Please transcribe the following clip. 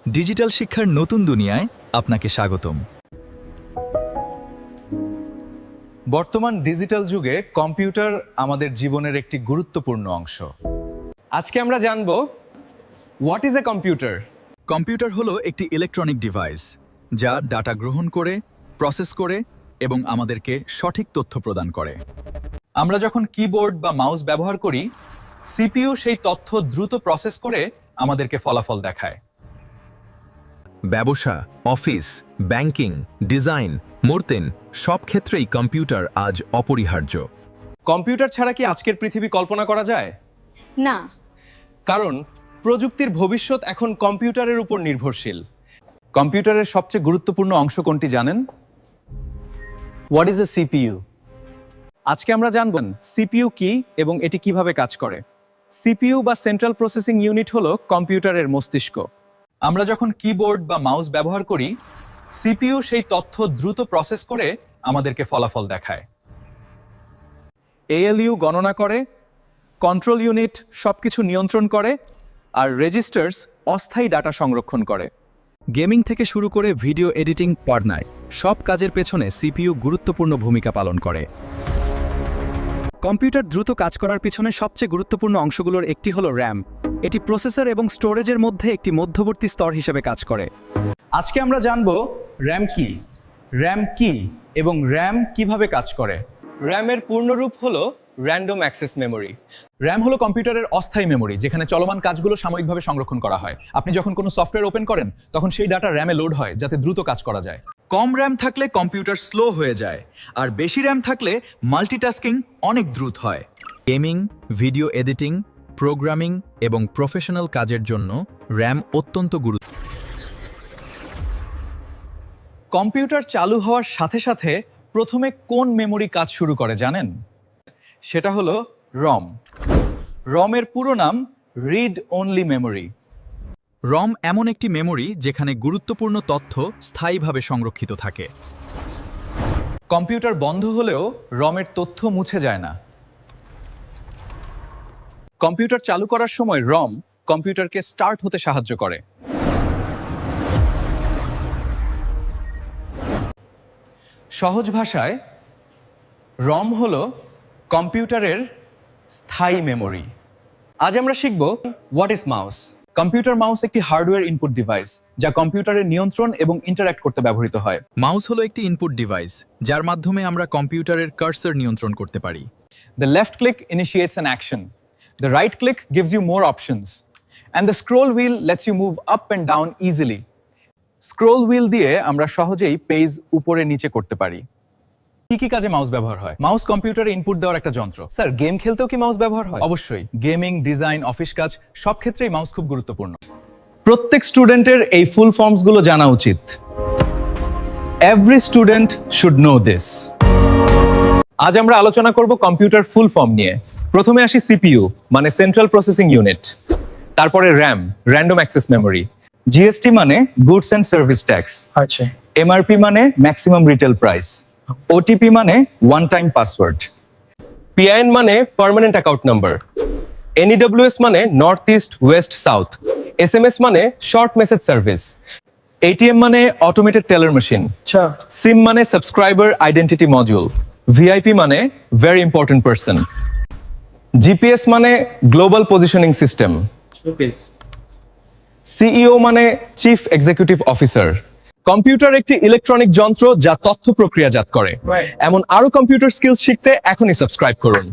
Digital শিক্ষার নতুন দুনিয়ায় আপনাকে স্বাগতম। বর্তমান ডিজিটাল যুগে কম্পিউটার আমাদের জীবনের একটি গুরুত্বপূর্ণ অংশ। আজকে আমরা জানব what is a computer. Computer হলো একটি ইলেকট্রনিক ডিভাইস যা ডাটা গ্রহণ করে, প্রসেস করে এবং আমাদেরকে সঠিক তথ্য প্রদান করে। আমরা যখন কিবোর্ড বা মাউস ব্যবহার করি, সিপিইউ সেই তথ্য দ্রুত প্রসেস করে আমাদেরকে ফলাফল দেখায়। ব্যবসা, অফিস, ব্যাংকিং, ডিজাইন, মূর্তিন সব ক্ষেত্রেই কম্পিউটার আজ অপরিহার্য। কম্পিউটার ছাড়া কি আজকের পৃথিবী কল্পনা করা যায়? না। কারণ প্রযুক্তির ভবিষ্যৎ এখন কম্পিউটারের উপর নির্ভরশীল। কম্পিউটারের সবচেয়ে গুরুত্বপূর্ণ অংশ কোনটি জানেন? What is A CPU? আজকে আমরা জানব সিপিইউ কি এবং এটি কিভাবে কাজ করে। সিপিইউ বা সেন্ট্রাল প্রসেসিং ইউনিট হলো কম্পিউটারের মস্তিষ্ক। আমরা যখন কিবোর্ড বা মাউস ব্যবহার করি, সিপিইউ সেই তথ্য দ্রুত প্রসেস করে আমাদেরকে ফলাফল দেখায়। এএলইউ গণনা করে, কন্ট্রোল ইউনিট সবকিছু নিয়ন্ত্রণ করে, আর রেজিস্টার্স অস্থায়ী ডাটা সংরক্ষণ করে। গেমিং থেকে শুরু করে ভিডিও এডিটিং পড়নায় সব কাজের পেছনে সিপিইউ গুরুত্বপূর্ণ ভূমিকা পালন করে। কম্পিউটার দ্রুত কাজ করার পিছনে সবচেয়ে গুরুত্বপূর্ণ অংশগুলোর একটি হলো র্যাম। এটি প্রসেসর এবং স্টোরেজের মধ্যে একটি মধ্যবর্তী স্তর হিসেবে কাজ করে। আজকে আমরা জানব র্যাম কি এবং র্যাম কিভাবে কাজ করে। র্যামের পূর্ণরূপ হলো র্যান্ডম অ্যাক্সেস মেমোরি। র্যাম হলো কম্পিউটারের অস্থায়ী মেমোরি, যেখানে চলমান কাজগুলো সাময়িকভাবে সংরক্ষণ করা হয়। আপনি যখন কোনো সফটওয়্যার ওপেন করেন, তখন সেই ডাটা র্যামে লোড হয় যাতে দ্রুত কাজ করা যায়। কম র্যাম থাকলে কম্পিউটার স্লো হয়ে যায়, আর বেশি র্যাম থাকলে মাল্টিটাস্কিং অনেক দ্রুত হয়। গেমিং, ভিডিও এডিটিং, প্রোগ্রামিং এবং প্রফেশনাল কাজের জন্য র্যাম অত্যন্ত গুরুত্বপূর্ণ। কম্পিউটার চালু হওয়ার সাথে সাথে প্রথমে কোন মেমোরি কাজ শুরু করে জানেন? সেটা হলো রম। রমের পুরো নাম রিড অনলি মেমোরি। রম এমন একটি মেমোরি যেখানে গুরুত্বপূর্ণ তথ্য স্থায়ীভাবে সংরক্ষিত থাকে। কম্পিউটার বন্ধ হলেও রমের তথ্য মুছে যায় না। কম্পিউটার চালু করার সময় রম কম্পিউটারকে স্টার্ট হতে সাহায্য করে। সহজ ভাষায় রম হলো কম্পিউটারের স্থায়ী মেমোরি। আজ আমরা শিখব what is mouse. Computer mouse একটি হার্ডওয়্যার ইনপুট ডিভাইস যা কম্পিউটারের নিয়ন্ত্রণ এবং ইন্টারঅ্যাক্ট করতে ব্যবহৃত হয়। মাউস হলো একটি ইনপুট ডিভাইস যার মাধ্যমে আমরা কম্পিউটারের কার্সর নিয়ন্ত্রণ করতে পারি। The left click initiates an action. The right click gives you more options. And the scroll wheel lets you move up and down easily. Scroll wheel দিয়ে আমরা সহজেই পেজ উপরে নিচে করতে পারি। কি কি কাজে মাউস ব্যবহার হয়? মাউস কম্পিউটারে ইনপুট দেওয়ার একটা যন্ত্র। স্যার, গেম খেলতেও কি মাউস ব্যবহার হয়? অবশ্যই। গেমিং, ডিজাইন, অফিস কাজ সব ক্ষেত্রেই মাউস খুব গুরুত্বপূর্ণ। প্রত্যেক স্টুডেন্টের এই ফুল ফর্মসগুলো জানা উচিত। Every student should know this. আজ আমরা আলোচনা করব কম্পিউটার ফুল ফর্ম নিয়ে। প্রথমে আসি সিপিইউ মানে সেন্ট্রাল প্রসেসিং ইউনিট, তারপরে RAM random access memory, GST মানে গুডস এন্ড সার্ভিস ট্যাক্স, আচ্ছা, এমআরপি মানে ম্যাক্সিমাম রিটেল প্রাইস, ওটিপি মানে ওয়ান টাইম পাসওয়ার্ড, পিআইএন মানে পার্মানেন্ট অ্যাকাউন্ট নাম্বার, এনইডব্লিউএস মানে north east West south, SMS মানে শর্ট মেসেজ সার্ভিস, এটিএম মানে automated teller machine, আচ্ছা, সিম মানে সাবস্ক্রাইবার আইডেন্টিটি মডিউল, ভিআইপি মানে ভেরি ইম্পর্টেন্ট পারসন, জিপিএস মানে global positioning system, CEO মানে chief executive officer. Computer একটি electronic যন্ত্র যা তথ্য প্রক্রিয়াজাত করে। এমন আরো কম্পিউটার স্কিলস শিখতে এখনই সাবস্ক্রাইব করুন।